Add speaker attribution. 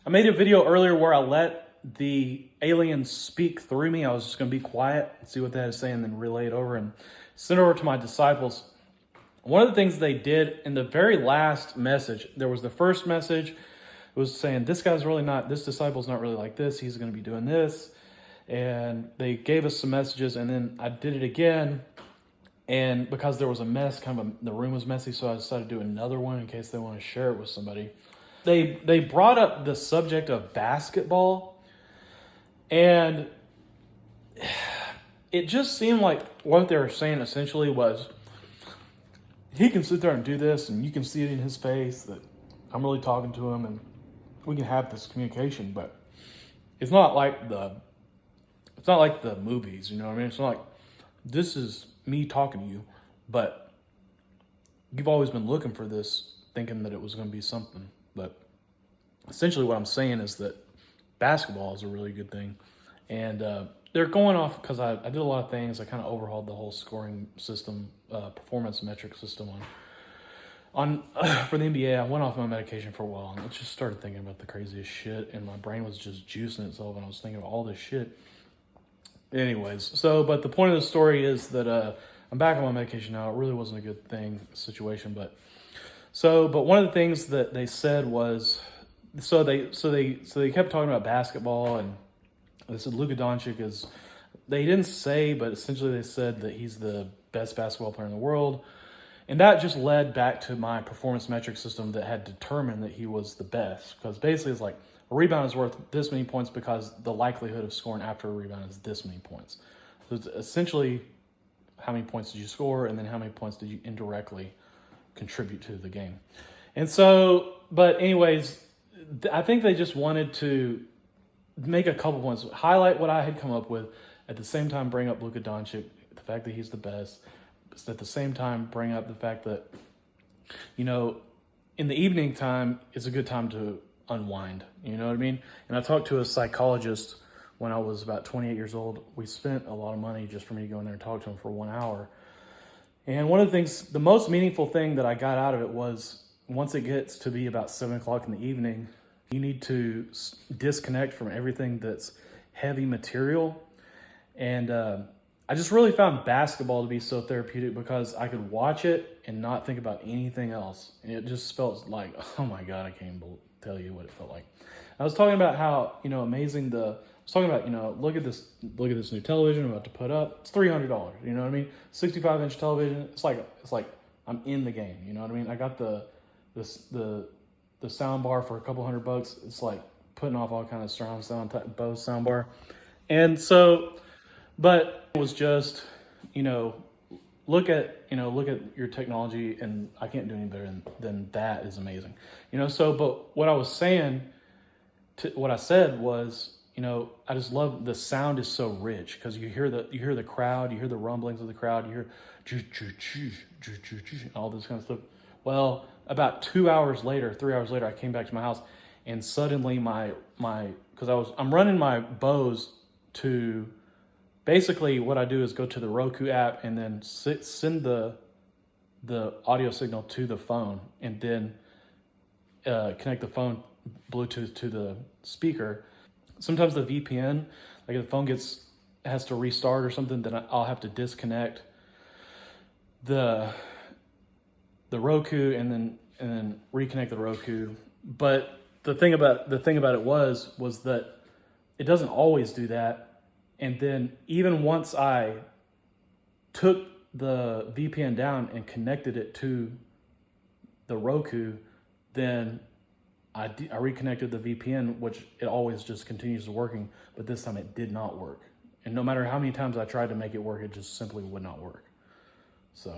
Speaker 1: I made a video earlier where I let the aliens speak through me. I was just going to be quiet and see what they had to say and then relay it over and send it over to my disciples. One of the things they did in the very last message, there was the first message, it was saying, this disciple's not really like this. He's going to be doing this. And they gave us some messages, and then I did it again. And because there was a mess, the room was messy, so I decided to do another one in case they want to share it with somebody. They brought up the subject of basketball, and it just seemed like what they were saying essentially was, he can sit there and do this, and you can see it in his face that I'm really talking to him, and we can have this communication, but it's not like the movies, you know what I mean? It's not like, this is me talking to you, but you've always been looking for this, thinking that it was going to be something. But essentially what I'm saying is that basketball is a really good thing. And they're going off because I did a lot of things. I kind of overhauled the whole scoring system, performance metric system on for the NBA. I went off my medication for a while and I just started thinking about the craziest shit, and my brain was just juicing itself, and I was thinking about all this shit. Anyways, but the point of the story is that I'm back on my medication now. It really wasn't a good situation, but one of the things that they said was, they kept talking about basketball, and they said Luka Doncic is, they didn't say, but essentially they said that he's the best basketball player in the world. And that just led back to my performance metric system that had determined that he was the best. Because basically it's like, a rebound is worth this many points because the likelihood of scoring after a rebound is this many points. So it's essentially, how many points did you score, and then how many points did you indirectly contribute to the game. And so, but anyways, I think they just wanted to make a couple points, highlight what I had come up with, at the same time bring up Luka Doncic, the fact that he's the best, at the same time bring up the fact that, in the evening time, it's a good time to unwind, you know what I mean? And I talked to a psychologist when I was about 28 years old. We spent a lot of money just for me to go in there and talk to him for 1 hour. And one of the things, the most meaningful thing that I got out of it was, once it gets to be about 7 o'clock in the evening, you need to disconnect from everything that's heavy material. And I just really found basketball to be so therapeutic because I could watch it and not think about anything else. And it just felt like, oh my God, I can't even tell you what it felt like. I was talking about how, amazing look at this new television I'm about to put up. It's $300, you know what I mean? 65-inch television. It's like I'm in the game, you know what I mean? I got the sound bar for a couple $100. It's like putting off all kind of surround sound type Bose sound bar. And so, but it was just, look at your technology, and I can't do any better than that is amazing. But what I was saying, what I said was, I just love the sound is so rich because you hear the crowd, you hear the rumblings of the crowd, you hear all this kind of stuff. Well, about 3 hours later, I came back to my house, and suddenly because I'm running my Bose to, basically what I do is go to the Roku app and then send the audio signal to the phone, and then connect the phone Bluetooth to the speaker. Sometimes the VPN, like if the phone has to restart or something, then I'll have to disconnect the Roku and then reconnect the Roku. But the thing about it was that it doesn't always do that. And then even once I took the VPN down and connected it to the Roku, then I reconnected the VPN, which it always just continues to working, but this time it did not work. And no matter how many times I tried to make it work, it just simply would not work. So